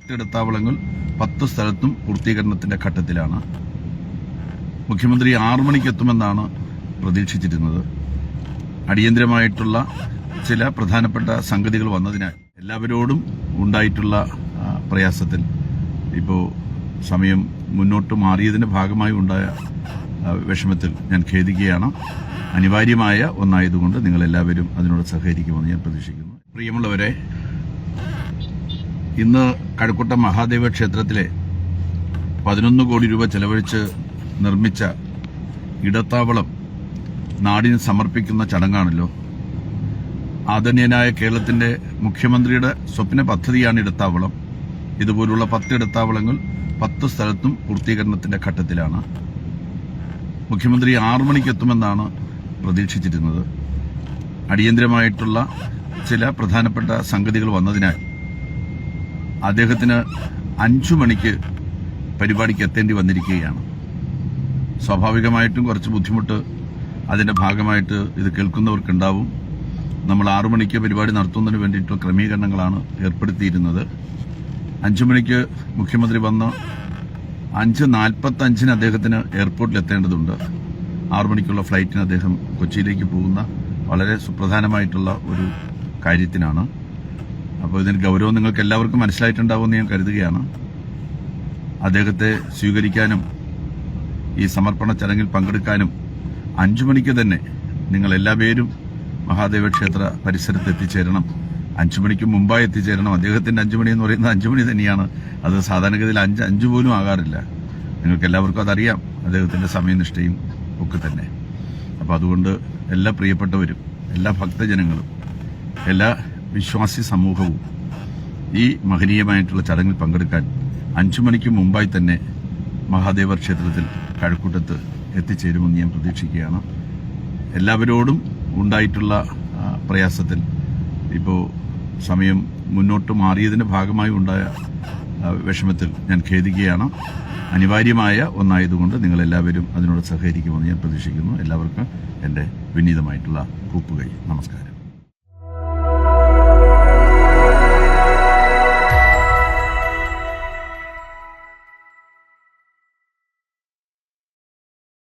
10 ഇടത്താവളങ്ങൾ 10 സ്ഥലത്തും പൂർത്തീകരണത്തിന്റെ ഘട്ടത്തിലാണ്. മുഖ്യമന്ത്രി 6 മണിക്ക് എത്തുമെന്നാണ് പ്രതീക്ഷിച്ചിരുന്നത്. അടിയന്തരമായിട്ടുള്ള ചില പ്രധാനപ്പെട്ട സംഗതികൾ വന്നതിനാൽ എല്ലാവരോടും ഉണ്ടായിട്ടുള്ള പ്രയാസത്തിൽ ഇപ്പോൾ സമയം മുന്നോട്ട് മാറിയതിന്റെ ഭാഗമായി ഉണ്ടായ വിഷമത്തിൽ ഞാൻ ഖേദിക്കുകയാണ്. അനിവാര്യമായ ഒന്നായതുകൊണ്ട് നിങ്ങളെല്ലാവരും അതിനോട് സഹകരിക്കുമെന്ന് ഞാൻ പ്രതീക്ഷിക്കുന്നു. പ്രിയമുള്ളവരെ, ഇന്ന് കഴക്കൂട്ടം മഹാദേവ ക്ഷേത്രത്തിലെ 11 കോടി രൂപ ചെലവഴിച്ച് നിർമ്മിച്ച ഇടത്താവളം നാടിന് സമർപ്പിക്കുന്ന ചടങ്ങാണല്ലോ. ആദരണീയനായ കേരളത്തിന്റെ മുഖ്യമന്ത്രിയുടെ സ്വപ്ന പദ്ധതിയാണ് ഇടത്താവളം. ഇതുപോലുള്ള 10 ഇടത്താവളങ്ങൾ 10 സ്ഥലത്തും പൂർത്തീകരണത്തിന്റെ ഘട്ടത്തിലാണ്. മുഖ്യമന്ത്രി 6 മണിക്ക് എത്തുമെന്നാണ് പ്രതീക്ഷിച്ചിരുന്നത്. അടിയന്തരമായിട്ടുള്ള ചില പ്രധാനപ്പെട്ട സംഗതികൾ വന്നതിനാൽ അദ്ദേഹത്തിന് 5 മണിക്ക് പരിപാടിക്ക് എത്തേണ്ടി വന്നിരിക്കുകയാണ്. സ്വാഭാവികമായിട്ടും കുറച്ച് ബുദ്ധിമുട്ട് അതിന്റെ ഭാഗമായിട്ട് ഇത് കേൾക്കുന്നവർക്കുണ്ടാവും. നമ്മൾ 6 മണിക്ക് പരിപാടി നടത്തുന്നതിന് വേണ്ടിയിട്ടുള്ള ക്രമീകരണങ്ങളാണ് ഏർപ്പെടുത്തിയിരുന്നത്. 5 മണിക്ക് മുഖ്യമന്ത്രി വന്ന് 5:45 അദ്ദേഹത്തിന് എയർപോർട്ടിൽ എത്തേണ്ടതുണ്ട്. 6 മണിക്കുള്ള ഫ്ലൈറ്റിന് അദ്ദേഹം കൊച്ചിയിലേക്ക് പോകുന്ന വളരെ സുപ്രധാനമായിട്ടുള്ള ഒരു കാര്യത്തിനാണ്. അപ്പോൾ ഇതിന് ഗൗരവം നിങ്ങൾക്ക് എല്ലാവർക്കും മനസ്സിലായിട്ടുണ്ടാവുമെന്ന് ഞാൻ കരുതുകയാണ്. അദ്ദേഹത്തെ സ്വീകരിക്കാനും ഈ സമർപ്പണ ചടങ്ങിൽ പങ്കെടുക്കാനും 5 മണിക്ക് തന്നെ നിങ്ങൾ എല്ലാവരും മഹാദേവ ക്ഷേത്ര പരിസരത്ത് എത്തിച്ചേരണം. 5 മണിക്ക് മുമ്പായി എത്തിച്ചേരണം. അദ്ദേഹത്തിന്റെ 5 മണി എന്ന് പറയുന്നത് 5 മണി തന്നെയാണ്. അത് സാധാരണഗതിയിൽ 5 പോലും ആകാറില്ല. നിങ്ങൾക്ക് എല്ലാവർക്കും അതറിയാം, അദ്ദേഹത്തിന്റെ സമയനിഷ്ഠയും ഒക്കെ തന്നെ. അപ്പോൾ അതുകൊണ്ട് എല്ലാ പ്രിയപ്പെട്ടവരും, എല്ലാ ഭക്തജനങ്ങളും, എല്ലാ വിശ്വാസി സമൂഹവും ഈ മഹനീയമായിട്ടുള്ള ചടങ്ങിൽ പങ്കെടുക്കാൻ 5 മണിക്ക് മുമ്പായി തന്നെ മഹാദേവ ക്ഷേത്രത്തിൽ കഴക്കൂട്ടത്ത് എത്തിച്ചേരുമെന്ന് ഞാൻ പ്രതീക്ഷിക്കുകയാണ്. എല്ലാവരോടും ഉണ്ടായിട്ടുള്ള പ്രയാസത്തിൽ ഇപ്പോൾ സമയം മുന്നോട്ട് മാറിയതിന്റെ ഭാഗമായി ഉണ്ടായ വിഷമത്തിൽ ഞാൻ ഖേദിക്കുകയാണ്. അനിവാര്യമായ ഒന്നായതുകൊണ്ട് നിങ്ങളെല്ലാവരും അതിനോട് സഹകരിക്കുമെന്ന് ഞാൻ പ്രതീക്ഷിക്കുന്നു. എല്ലാവർക്കും എൻ്റെ വിനീതമായിട്ടുള്ള കൂപ്പുകൈ. നമസ്കാരം.